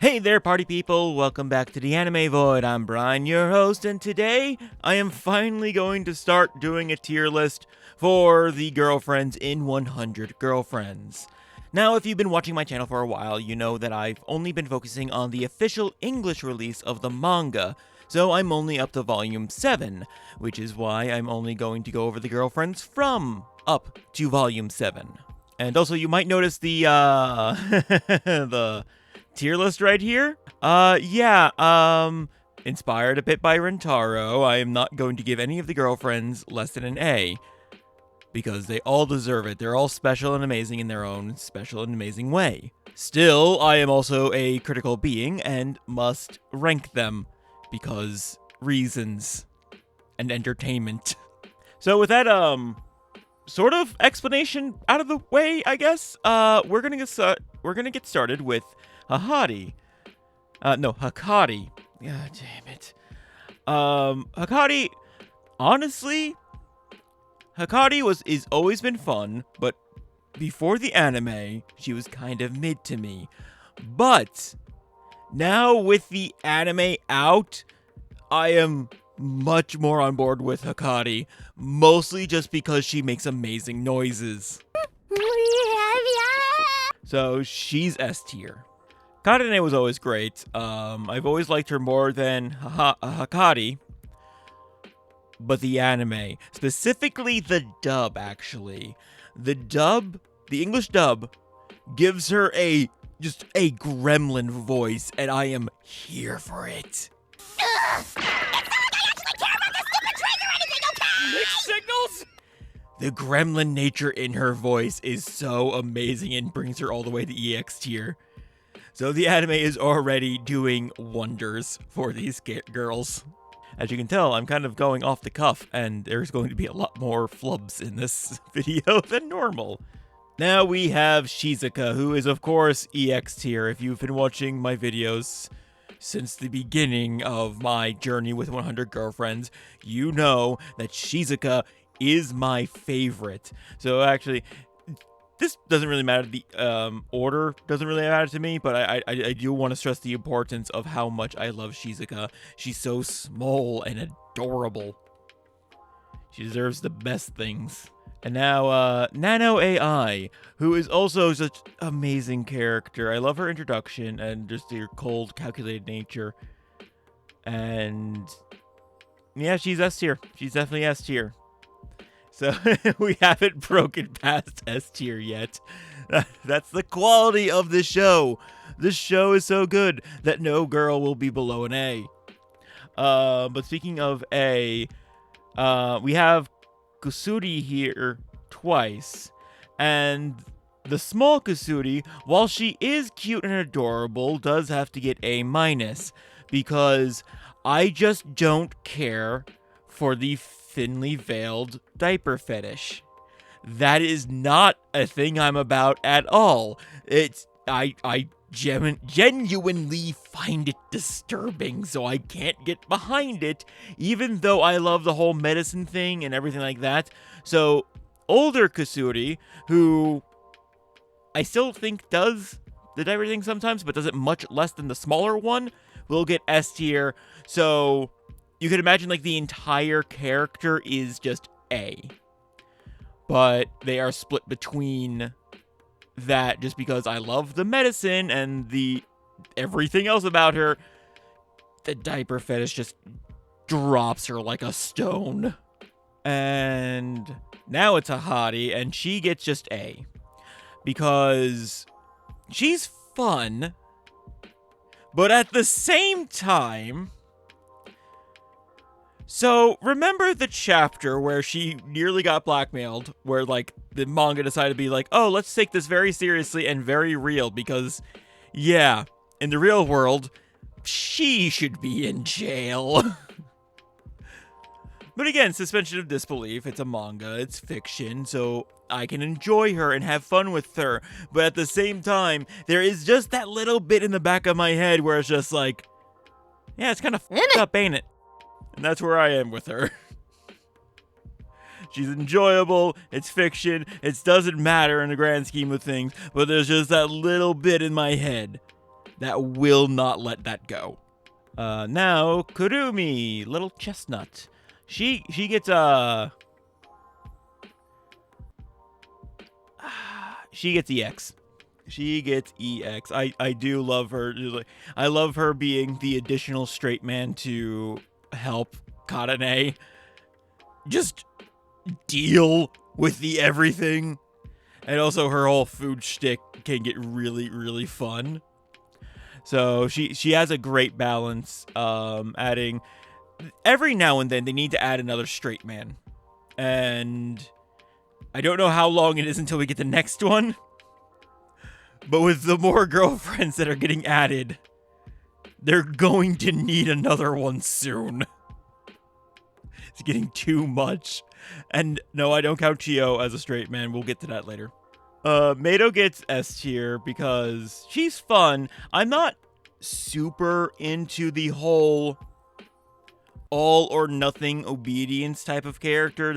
Hey there, party people! Welcome back to the Anime Void. I'm Brian, your host, and today I am finally going to start doing a tier list for the girlfriends in 100 Girlfriends. Now, if you've been watching my channel for a while, you know that I've only been focusing on the official English release of the manga, so I'm only up to volume 7, which is why I'm only going to go over the girlfriends from up to volume 7. And also, you might notice the, the tier list right here. Inspired a bit by Rentaro, I am not going to give any of the girlfriends less than an A, because they all deserve it. They're all special and amazing in their own special and amazing way. Still, I am also a critical being and must rank them, because reasons and entertainment. So with that, sort of explanation out of the way, I guess, we're gonna get started with Htlart. Htlart. God damn it. Htlart, honestly, Htlart is always been fun, but before the anime, she was kind of mid to me. But now with the anime out, I am much more on board with Htlart, mostly just because she makes amazing noises. So she's S tier. Karene was always great. I've always liked her more than Htlart, but the anime, specifically the dub, actually. The English dub, gives her just a gremlin voice, and I am here for it. It's not like I actually care about the stupid trigger or anything, okay? Mixed signals? The gremlin nature in her voice is so amazing and brings her all the way to EX tier. So the anime is already doing wonders for these girls. As you can tell, I'm kind of going off the cuff, and there's going to be a lot more flubs in this video than normal. Now we have Shizuka, who is of course EX tier. If you've been watching my videos since the beginning of my journey with 100 Girlfriends, you know that Shizuka is my favorite. So actually, this doesn't really matter. The order doesn't really matter to me, but I do want to stress the importance of how much I love Shizuka. She's so small and adorable. She deserves the best things. And now, Nano AI, who is also such an amazing character. I love her introduction and just her cold, calculated nature. And yeah, she's S tier. She's definitely S tier. So we haven't broken past S tier yet. That's the quality of the show. This show is so good that no girl will be below an A. But speaking of A, we have Kusuri here twice. And the small Kusuri, while she is cute and adorable, does have to get A-, because I just don't care for the thinly veiled diaper fetish. That is not a thing I'm about at all. I genuinely find it disturbing, so I can't get behind it, even though I love the whole medicine thing and everything like that. So, older Kusuri, who I still think does the diaper thing sometimes, but does it much less than the smaller one, will get S tier. So you can imagine like the entire character is just A. But they are split between that just because I love the medicine and the everything else about her. The diaper fetish just drops her like a stone. And now it's Htlart, and she gets just A. Because she's fun, but at the same time... So, remember the chapter where she nearly got blackmailed, where, like, the manga decided to be like, oh, let's take this very seriously and very real, because, yeah, in the real world, she should be in jail. But again, suspension of disbelief, it's a manga, it's fiction, so I can enjoy her and have fun with her, but at the same time, there is just that little bit in the back of my head where it's just like, yeah, it's kind of fucked up, ain't it? And that's where I am with her. She's enjoyable, it's fiction, it doesn't matter in the grand scheme of things, but there's just that little bit in my head that will not let that go. Now, Kurumi, little chestnut. She gets, she gets EX. She gets EX. I do love her. I love her being the additional straight man to help Karane just deal with the everything. And also her whole food shtick can get really, really fun. So she has a great balance, adding... Every now and then, they need to add another straight man. And I don't know how long it is until we get the next one. But with the more girlfriends that are getting added, they're going to need another one soon. It's getting too much. And no, I don't count Chio as a straight man. We'll get to that later. Meido gets S tier because she's fun. I'm not super into the whole all or nothing obedience type of character.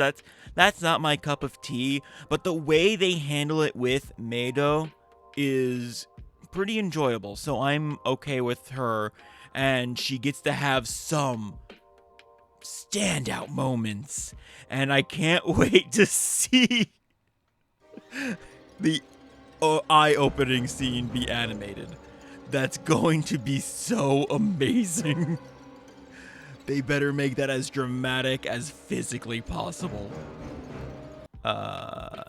That's not my cup of tea. But the way they handle it with Meido is pretty enjoyable. So I'm okay with her. And she gets to have some standout moments. And I can't wait to see the eye-opening scene be animated. That's going to be so amazing. They better make that as dramatic as physically possible. Iko,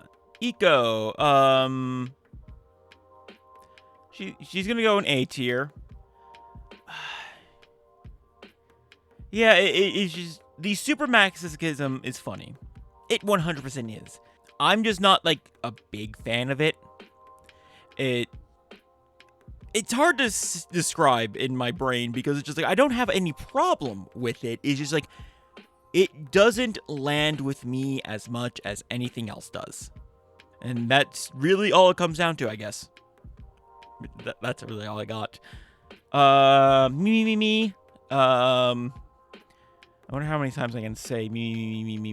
she's gonna go in A tier. Yeah, it's just the super masochism is funny. It 100% is. I'm just not like a big fan of it. It's hard to describe in my brain because it's just like I don't have any problem with it. It's just like it doesn't land with me as much as anything else does. And that's really all it comes down to, I guess. That's really all I got. Me. I wonder how many times I can say me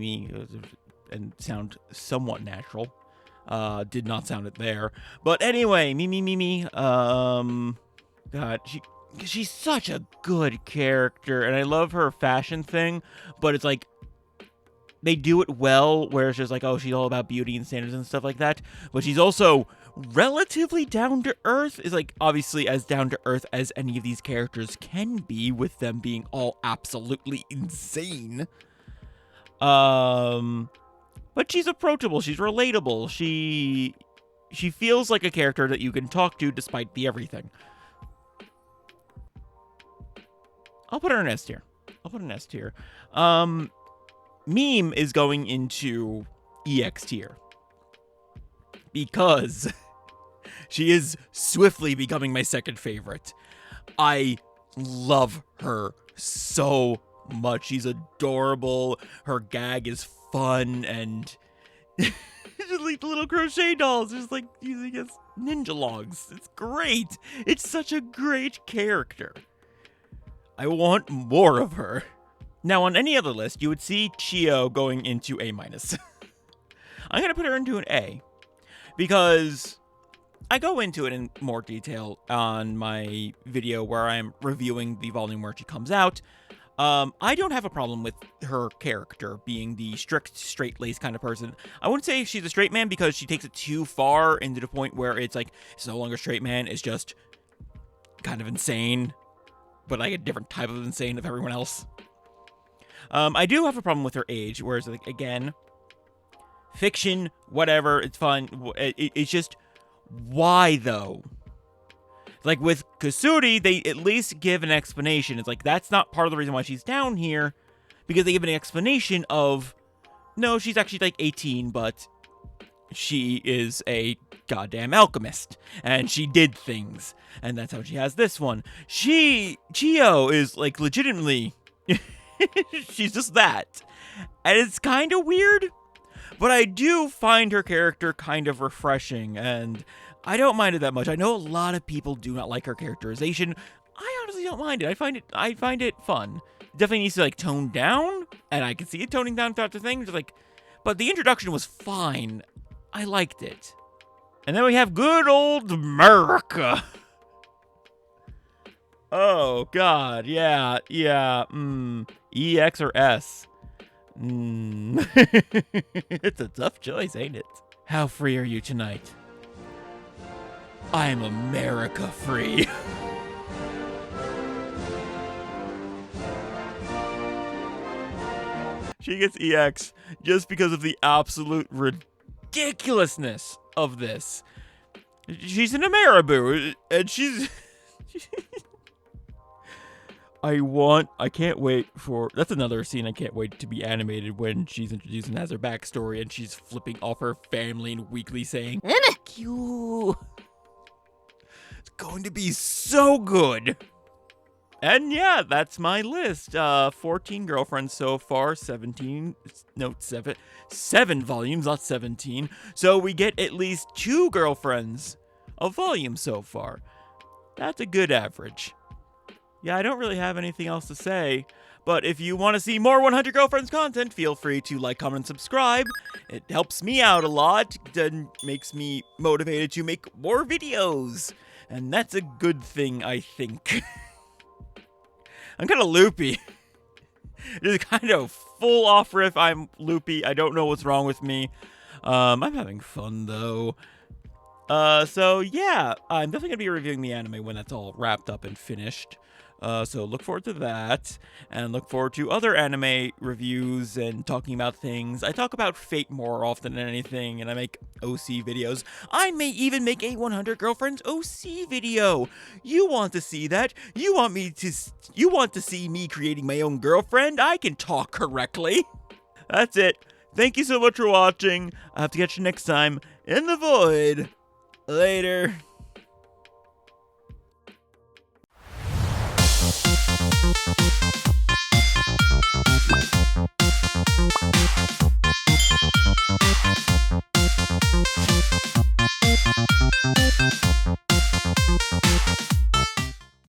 and sound somewhat natural. Did not sound it there. But anyway, me. God, she's such a good character, and I love her fashion thing, but it's like, they do it well, where it's just like, oh, she's all about beauty and standards and stuff like that, but she's also relatively down-to-earth, is like, obviously as down-to-earth as any of these characters can be, with them being all absolutely insane. But she's approachable, she's relatable, she feels like a character that you can talk to despite the everything. I'll put her in S tier. Meme is going into EX tier. Because she is swiftly becoming my second favorite. I love her so much. She's adorable. Her gag is fun, and just like the little crochet dolls, just like using as ninja logs. It's great. It's such a great character. I want more of her. Now, on any other list, you would see Chio going into A-. I'm going to put her into an A. Because I go into it in more detail on my video where I'm reviewing the volume where she comes out. I don't have a problem with her character being the strict, straight-laced kind of person. I wouldn't say she's a straight man because she takes it too far into the point where it's like, it's no longer straight man, it's just kind of insane. But like a different type of insane of everyone else. I do have a problem with her age, whereas, like, again, fiction, whatever, it's fine. It's just, why, though? Like, with Kusuri, they at least give an explanation. It's like, that's not part of the reason why she's down here, because they give an explanation of, no, she's actually, like, 18, but she is a goddamn alchemist, and she did things, and that's how she has this one. Chio is, like, legitimately... she's just that. And it's kind of weird, but I do find her character kind of refreshing, and I don't mind it that much. I know a lot of people do not like her characterization. I honestly don't mind it. I find it fun. It definitely needs to, like, tone down, and I can see it toning down throughout the thing. Just like, but the introduction was fine. I liked it. And then we have good old America. Oh, God. Yeah. EX or S? It's a tough choice, ain't it? How free are you tonight? I'm America free. She gets EX just because of the absolute ridiculousness of this. She's an Ameriboo, and she's... I can't wait for... That's another scene I can't wait to be animated when she's introduced and has her backstory and she's flipping off her family and weekly saying, Q. It's going to be so good. And yeah, that's my list. 14 girlfriends so far, 7 volumes, not 17. So we get at least 2 girlfriends a volume so far. That's a good average. Yeah, I don't really have anything else to say, but if you want to see more 100 Girlfriends content, feel free to like, comment, and subscribe. It helps me out a lot and makes me motivated to make more videos. And that's a good thing, I think. I'm kind of loopy. Just kind of full off riff. I'm loopy. I don't know what's wrong with me. I'm having fun, though. So yeah, I'm definitely going to be reviewing the anime when that's all wrapped up and finished. So look forward to that, and look forward to other anime reviews and talking about things. I talk about Fate more often than anything, and I make OC videos. I may even make a 100 Girlfriends OC video. You want to see that? You want to see me creating my own girlfriend? I can talk correctly. That's it. Thank you so much for watching. I have to catch you next time in the void. Later.